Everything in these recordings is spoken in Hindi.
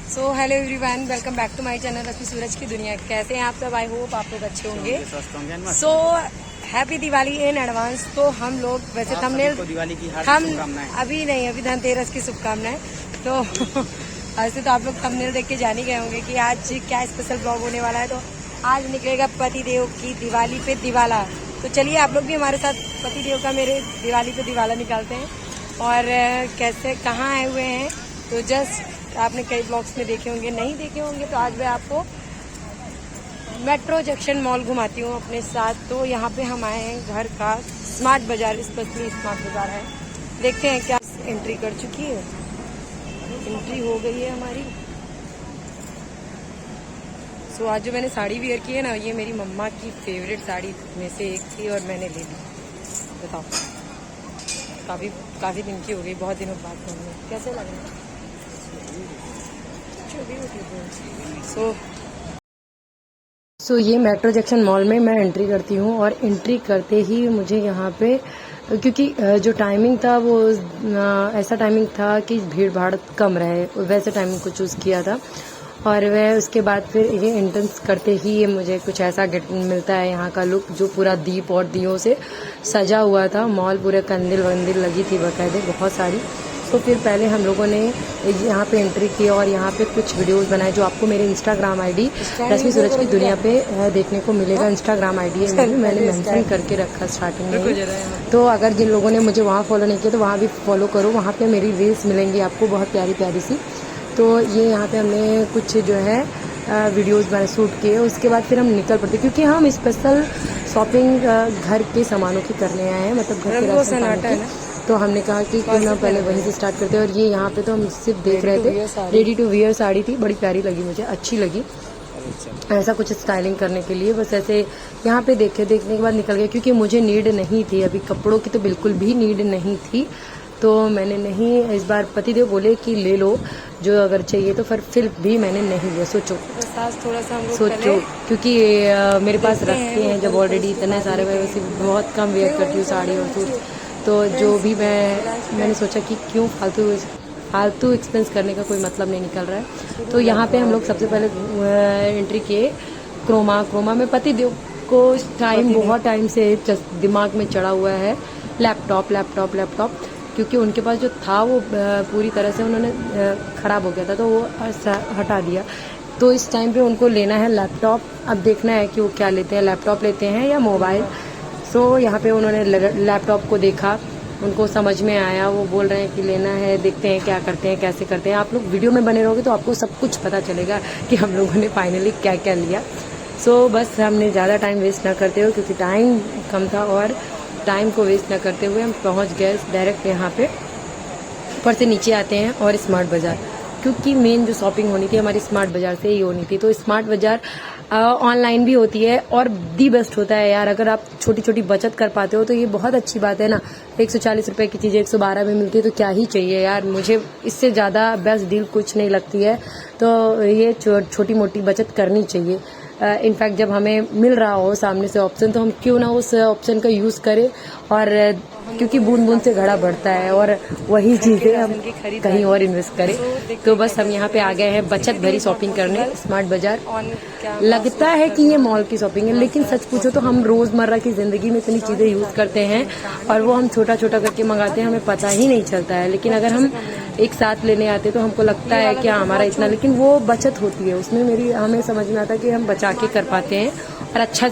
So hello everyone, welcome back to my channel Rashmi Suraj की दुनिया। कैसे हैं आप सब? आई होप आप लोग अच्छे होंगे। So happy Diwali in advance. तो हम लोग वैसे थंबनेल हम अभी धनतेरस की शुभकामनाएं। तो ऐसे तो आप लोग थंबनेल देख के जान ही गए होंगे कि आज क्या स्पेशल ब्लॉग होने वाला है। तो आज निकलेगा पतिदेव की दिवाली पे दिवाला। तो चलिए आप लोग भी हमारे साथ पतिदेव का मेरे दिवाली पे दिवाला निकालते हैं और कैसे कहाँ आए हुए हैं। तो जस्ट आपने कई ब्लॉग्स में देखे होंगे, नहीं देखे होंगे तो आज मैं आपको मेट्रो जंक्शन मॉल घुमाती हूँ अपने साथ। तो यहाँ पे हम आए हैं घर का स्मार्ट बाजार, स्पेशली स्मार्ट बाजार है। देखते हैं क्या एंट्री कर चुकी है, एंट्री हो गई है हमारी। सो आज जो मैंने साड़ी वेयर की है ना, ये मेरी मम्मा की फेवरेट साड़ी में से एक थी और मैंने ले ली। बताओ, काफ़ी दिन की हो गई, बहुत दिनों बाद पहनी। कैसे लग रहा है? सो ये मेट्रो जंक्शन मॉल में मैं एंट्री करती हूँ और एंट्री करते ही मुझे यहाँ पे, क्योंकि जो टाइमिंग था वो ऐसा टाइमिंग था कि भीड़ भाड़ कम रहे, वैसे टाइमिंग को चूज़ किया था। और वह उसके बाद फिर ये एंट्रेंस करते ही ये मुझे कुछ ऐसा गेट मिलता है। यहाँ का लुक जो पूरा दीप और दियों से सजा हुआ था, मॉल पूरे कंदिल वंदिल लगी थी बाकायदे बहुत सारी। तो फिर पहले हम लोगों ने यहाँ पे एंट्री की और यहाँ पे कुछ वीडियोस बनाए जो आपको मेरे इंस्टाग्राम आईडी रश्मि सूरज की दुनिया पे देखने को मिलेगा। इंस्टाग्राम आईडी है मेरी, मैंने मेंशन करके रखा स्टार्टिंग में। तो अगर जिन लोगों ने मुझे वहाँ फॉलो नहीं किया तो वहाँ भी फॉलो करो, वहाँ पे मेरी रील्स मिलेंगी आपको बहुत प्यारी प्यारी सी। तो ये यहाँ पे हमने कुछ जो है वीडियोस शूट किए। उसके बाद फिर हम निकल पड़ते क्योंकि हम स्पेशल शॉपिंग घर के सामानों की करने आए हैं, मतलब घर के राशन पानी की। तो हमने कहा कि क्यों ना पहले वहीं से स्टार्ट करते हैं। और ये यहाँ पे तो हम सिर्फ देख रहे थे, रेडी टू वियर साड़ी थी, बड़ी प्यारी लगी मुझे, अच्छी लगी ऐसा कुछ स्टाइलिंग करने के लिए। बस ऐसे यहाँ पे देखने के बाद निकल गए क्योंकि मुझे नीड नहीं थी अभी कपड़ों की, तो बिल्कुल भी नीड नहीं थी। तो मैंने नहीं, इस बार पतिदेव बोले कि ले लो जो अगर चाहिए, तो फिर भी मैंने नहीं लिया। सोचो थोड़ा सा सोचो, क्योंकि मेरे पास रखते हैं जब ऑलरेडी इतने सारे, मैं वैसे बहुत कम वेयर करती हूँ साड़ी और सूट। तो जो भी मैंने सोचा कि क्यों फालतू एक्सपेंस करने का कोई मतलब नहीं निकल रहा है। तो यहाँ पे हम लोग सबसे पहले एंट्री किए क्रोमा में। पतिदेव को बहुत टाइम से दिमाग में चढ़ा हुआ है लैपटॉप, क्योंकि उनके पास जो था वो पूरी तरह से उन्होंने ख़राब हो गया था, तो वो हटा दिया। तो इस टाइम पे उनको लेना है लैपटॉप। अब देखना है कि वो क्या लेते हैं, लैपटॉप लेते हैं या मोबाइल। सो यहाँ पे उन्होंने लैपटॉप को देखा, उनको समझ में आया, वो बोल रहे हैं कि लेना है, देखते हैं क्या करते हैं कैसे करते हैं। आप लोग वीडियो में बने रहोगे तो आपको सब कुछ पता चलेगा कि हम लोगों ने फाइनली क्या क्या लिया। सो बस हमने ज़्यादा टाइम वेस्ट ना करते हुए, क्योंकि टाइम कम था, और टाइम को वेस्ट ना करते हुए हम पहुँच गए डायरेक्ट यहाँ पे। ऊपर से नीचे आते हैं और स्मार्ट बाज़ार, क्योंकि मेन जो शॉपिंग होनी थी हमारी स्मार्ट बाज़ार से ही होनी थी। तो स्मार्ट बाज़ार ऑनलाइन भी होती है और दी बेस्ट होता है यार। अगर आप छोटी छोटी बचत कर पाते हो तो ये बहुत अच्छी बात है ना। 140 रुपए की चीज़ 112 में मिलती है तो क्या ही चाहिए यार। मुझे इससे ज़्यादा बेस्ट डील कुछ नहीं लगती है। तो ये छोटी मोटी बचत करनी चाहिए। इनफैक्ट जब हमें मिल रहा हो सामने से ऑप्शन, तो हम क्यों ना उस ऑप्शन का यूज़ करें। और क्योंकि बूंद बूंद से घड़ा बढ़ता है और वही चीज़ें हम कहीं और इन्वेस्ट करें। तो बस हम यहाँ पे आ गए हैं बचत भरी शॉपिंग करने स्मार्ट बाज़ार। लगता है कि ये मॉल की शॉपिंग है, लेकिन सच पूछो तो हम रोज़मर्रा की ज़िंदगी में इतनी चीज़ें यूज़ करते हैं और वो हम छोटा छोटा करके मंगाते हैं, हमें पता ही नहीं चलता है। लेकिन अगर हम एक साथ लेने आते तो हमको लगता है कि हमारा इतना, लेकिन वो बचत होती है उसमें। हमें समझ में आता है कि हम बचा के कर पाते हैं और अच्छा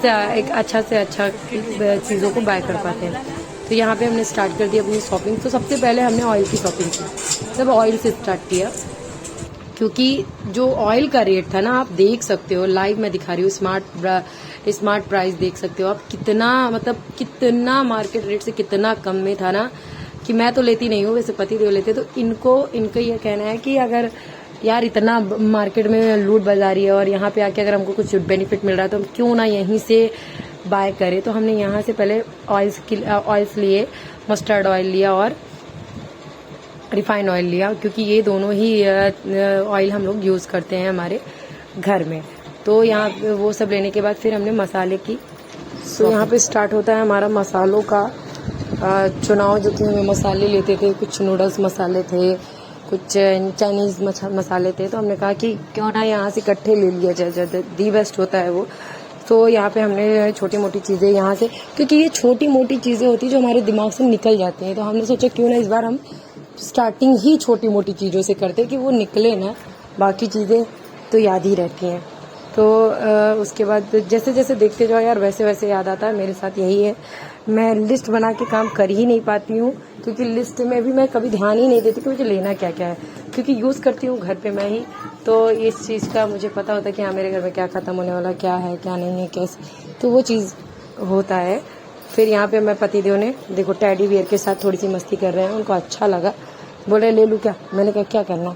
से अच्छा चीज़ों को बाय कर पाते हैं। तो यहाँ पे हमने स्टार्ट कर दिया अपनी शॉपिंग। तो सबसे पहले हमने ऑयल की शॉपिंग की, सब ऑयल से स्टार्ट किया, क्योंकि जो ऑयल का रेट था ना, आप देख सकते हो, लाइव मैं दिखा रही हूँ, स्मार्ट प्राइस देख सकते हो आप, कितना मार्केट रेट से कितना कम में था ना, कि मैं तो लेती नहीं हूँ, वैसे पतिदेव लेते। तो इनका ये कहना है कि अगर यार इतना मार्केट में लूट बाजारी है और यहाँ पे आके अगर हमको कुछ बेनिफिट मिल रहा है तो हम क्यों ना यहीं से बाय करें। तो हमने यहाँ से पहले ऑयल्स लिए, मस्टर्ड ऑयल लिया और रिफाइंड ऑयल लिया, क्योंकि ये दोनों ही ऑयल हम लोग यूज़ करते हैं हमारे घर में। तो यहाँ वो सब लेने के बाद फिर हमने मसाले की। तो यहाँ पे स्टार्ट होता है हमारा मसालों का चुनाव, जो कि हमें मसाले लेते थे। कुछ नूडल्स मसाले थे, कुछ चाइनीज़ मसाले थे, तो हमने कहा कि क्यों ना यहाँ से इकट्ठे ले लिया जाए, दी बेस्ट होता है वो। तो यहाँ पे हमने छोटी मोटी चीज़ें यहाँ से, क्योंकि ये छोटी मोटी चीज़ें होती हैं जो हमारे दिमाग से निकल जाती हैं, तो हमने सोचा क्यों ना इस बार हम स्टार्टिंग ही छोटी मोटी चीज़ों से करते कि वो निकले ना, बाकी चीज़ें तो याद ही रहती हैं। तो उसके बाद जैसे जैसे देखते जाओ यार वैसे वैसे याद आता है। मेरे साथ यही है, मैं लिस्ट बना के काम कर ही नहीं पाती हूँ, क्योंकि लिस्ट में भी मैं कभी ध्यान ही नहीं देती कि मुझे लेना क्या क्या है, क्योंकि यूज़ करती हूँ घर पे मैं ही, तो इस चीज़ का मुझे पता होता है कि हाँ मेरे घर में क्या ख़त्म होने वाला, क्या है क्या नहीं है कैसे, तो वो चीज़ होता है। फिर यहाँ पे मैं पतिदेव ने देखो टेडी बियर के साथ थोड़ी सी मस्ती कर रहे हैं, उनको अच्छा लगा, बोले ले लूँ क्या, मैंने कहा क्या करना,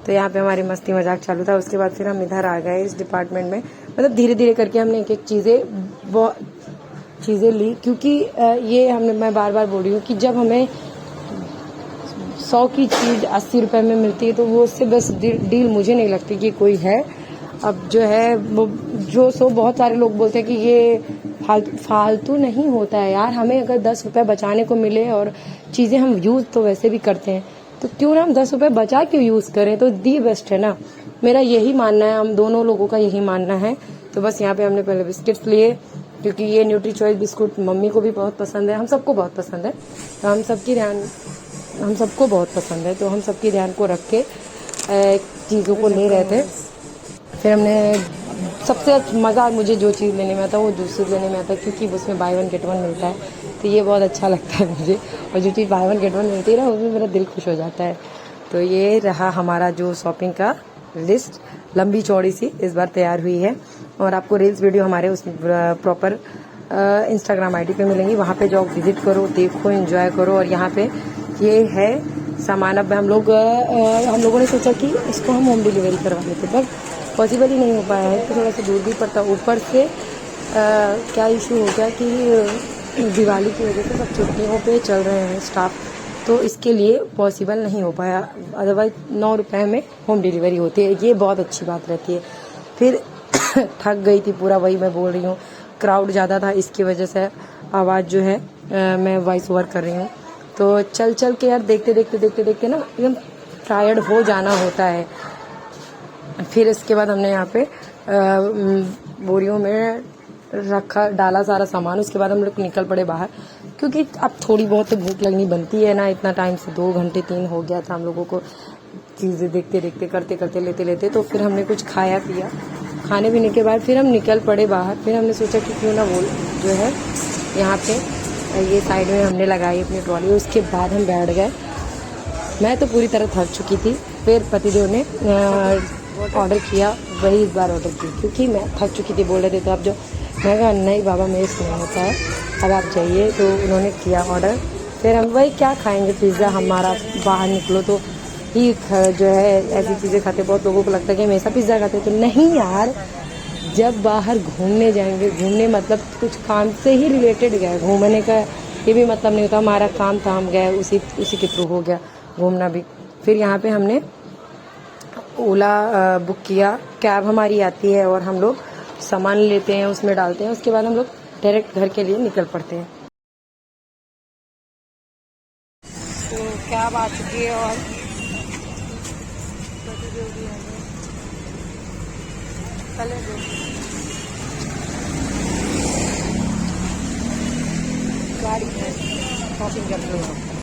तो यहाँ पे हमारी मस्ती मजाक चालू था। उसके बाद फिर हम इधर आ गए इस डिपार्टमेंट में, मतलब धीरे धीरे करके हमने एक एक चीज़ें ली, क्योंकि ये मैं बार बार बोल रही हूँ कि जब हमें 100 की चीज़ 80 रुपए में मिलती है तो वो उससे बस डील मुझे नहीं लगती कि कोई है। अब जो है वो बहुत सारे लोग बोलते हैं कि ये फालतू नहीं होता है यार, हमें अगर 10 रुपए बचाने को मिले और चीज़ें हम यूज़ तो वैसे भी करते हैं, तो क्यों ना हम 10 रुपए बचा के यूज़ करें, तो दी बेस्ट है ना, मेरा यही मानना है, हम दोनों लोगों का यही मानना है। तो बस यहाँ पे हमने पहले बिस्किट्स लिए, क्योंकि ये न्यूट्री चॉइस बिस्कुट मम्मी को भी बहुत पसंद है, हम सबको बहुत पसंद है, तो हम सबको बहुत पसंद है, तो हम सबके ध्यान को रख के चीज़ों को ले रहे थे। फिर हमने सबसे मज़ा मुझे जो चीज़ लेने में आता है वो जूसेस लेने में आता है, क्योंकि उसमें बाय वन गेट वन मिलता है, तो ये बहुत अच्छा लगता है मुझे, और जो चीज़ बाय वन गेट वन मिलती है ना उसमें मेरा दिल खुश हो जाता है। तो ये रहा हमारा जो शॉपिंग का लिस्ट, लंबी चौड़ी सी इस बार तैयार हुई है, और आपको रील्स वीडियो हमारे उस प्रॉपर इंस्टाग्राम आईडी पे मिलेंगी, वहाँ पे जाओ विजिट करो, देखो, एंजॉय करो। और यहाँ पे ये है सामान। अब हम लोगों ने सोचा कि इसको हम होम डिलीवरी करवा लेते, पर पॉसिबल ही नहीं हो पाया है, तो थोड़ा सा दूर भी पड़ता। ऊपर से क्या इशू हो गया कि दिवाली की वजह से सब छुट्टियों पे चल रहे हैं स्टाफ, तो इसके लिए पॉसिबल नहीं हो पाया, अदरवाइज 9 रुपए में होम डिलीवरी होती है, ये बहुत अच्छी बात रहती है। फिर थक गई थी पूरा, वही मैं बोल रही हूँ, क्राउड ज़्यादा था, इसकी वजह से आवाज़ जो है मैं वॉइस ओवर कर रही हूँ, तो चल के यार देखते देखते ना एकदम टायर्ड हो जाना होता है। फिर इसके बाद हमने यहाँ पे बोरियों में डाला सारा सामान, उसके बाद हम लोग निकल पड़े बाहर, क्योंकि अब थोड़ी बहुत तो भूख लगनी बनती है ना, इतना टाइम से 2 घंटे 3 हो गया था हम लोगों को चीज़ें देखते करते लेते, तो फिर हमने कुछ खाया पिया, खाने पीने के बाद फिर हम निकल पड़े बाहर। फिर हमने सोचा कि क्यों ना वो जो है यहाँ पे ये साइड में हमने लगाई अपनी ट्रॉली, उसके बाद हम बैठ गए। मैं तो पूरी तरह थक चुकी थी, फिर पतिदेव ने ऑर्डर किया, वही इस बार ऑर्डर की, क्योंकि मैं थक चुकी थी, बोल रहे थे तो अब जो मैं कहा नहीं बाबा मेरे से नहीं होता है, अब आप जाइए, तो उन्होंने किया ऑर्डर। फिर हम वही क्या खाएंगे, पिज़्ज़ा, हमारा बाहर निकलो तो ही जो है ऐसी चीज़ें खाते, बहुत लोगों को लगता है कि हमेशा पिज़्ज़ा खाते, तो नहीं यार, जब बाहर घूमने जाएंगे, घूमने मतलब कुछ काम से ही रिलेटेड गए, घूमने का ये भी मतलब नहीं होता, हमारा काम था हम गए, उसी के थ्रू हो गया घूमना भी। फिर यहाँ पे हमने ओला बुक किया, कैब हमारी आती है और हम लोग सामान लेते हैं, उसमें डालते हैं, उसके बाद हम लोग डायरेक्ट घर के लिए निकल पड़ते हैं। तो कैब आ चुकी है और गाड़ी में शॉपिंग कर रहे हो।